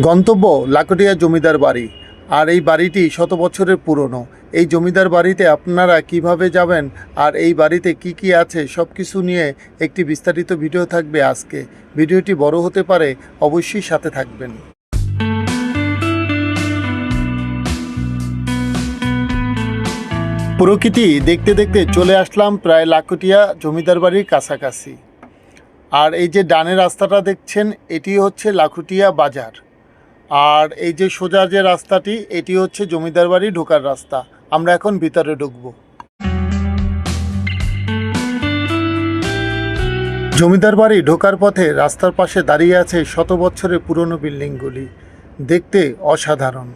গন্তব্য লাকটিয়া জমিদার বাড়ি। আর এই বাড়িটি শত বছরের পুরনো। এই জমিদার বাড়িতে আপনারা কিভাবে যাবেন আর এই বাড়িতে কি কি আছে সব কিছু নিয়ে একটি বিস্তারিত ভিডিও থাকবে আজকে। ভিডিওটি বড় হতে পারে, অবশ্যই সাথে থাকবেন। প্রকৃতি দেখতে দেখতে চলে আসলাম প্রায় লাকটিয়া জমিদার বাড়ির কাছাকাছি। আর এই যে ডানের রাস্তাটা দেখছেন, এটি হচ্ছে লাকটিয়া বাজার। আর এই যে সোজা যে রাস্তাটি, এটি হচ্ছে জমিদার বাড়ি ঢোকার রাস্তা। আমরা এখন ভিতরে ঢুকব। জমিদার বাড়ি ঢোকার পথে রাস্তার পাশে দাঁড়িয়ে আছে শত বছরের পুরনো বিল্ডিংগুলি, দেখতে অসাধারণ।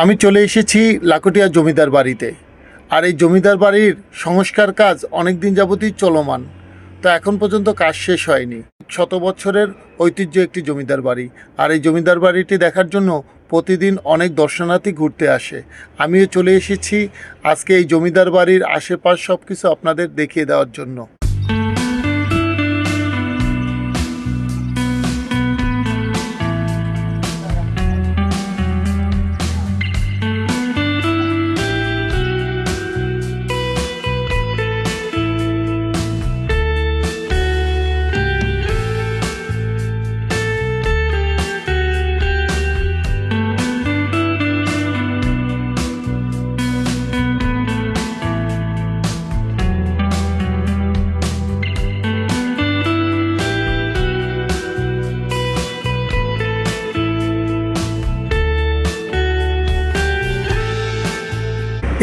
আমি চলে এসেছি লাকটিয়া জমিদার বাড়িতে। আর এই জমিদার বাড়ির সংস্কার কাজ অনেক দিন যাবতই চলমান, তো এখন পর্যন্ত কাজ শেষ হয়নি। শত বছরের ঐতিহ্য একটি জমিদার বাড়ি। আর এই জমিদার বাড়িটি দেখার জন্য প্রতিদিন অনেক দর্শনার্থী ঘুরতে আসে। আমিও চলে এসেছি আজকে এই জমিদার বাড়ির আশেপাশ সব কিছু আপনাদের দেখিয়ে দেওয়ার জন্য।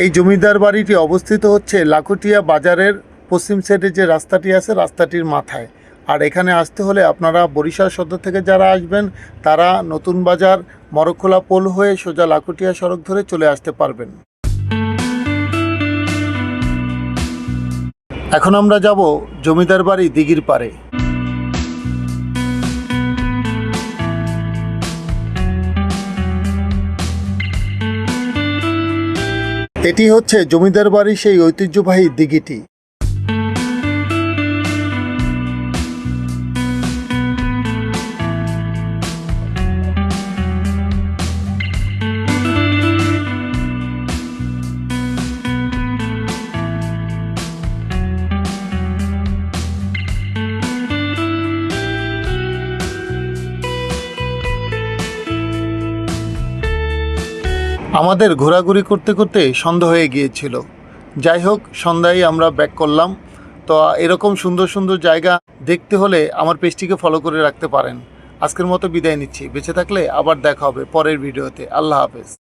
এই জমিদার বাড়িটি অবস্থিত হচ্ছে লাকটিয়া বাজারের পশ্চিম সাইডে যে রাস্তাটি আছে, রাস্তাটির মাথায়। আর এখানে আসতে হলে আপনারা বরিশাল সদর থেকে যারা আসবেন তারা নতুন বাজার মরকখোলা পোল হয়ে সোজা লাকটিয়া সড়ক ধরে চলে আসতে পারবেন। এখন আমরা যাব জমিদার বাড়ি দিঘির পাড়ে। এটি হচ্ছে জমিদার বাড়ির সেই ঐতিহ্যবাহী দিঘিটি। আমাদের ঘোরাঘুরি করতে করতে সন্ধ্যা হয়ে গিয়েছিল। যাই হোক, সন্ধ্যায় আমরা ব্যাক করলাম। তো এরকম সুন্দর সুন্দর জায়গা দেখতে হলে আমার পেজটিকে ফলো করে রাখতে পারেন। আজকের মতো বিদায় নিচ্ছি। বেঁচে থাকলে আবার দেখা হবে পরের ভিডিওতে। আল্লাহ হাফেজ।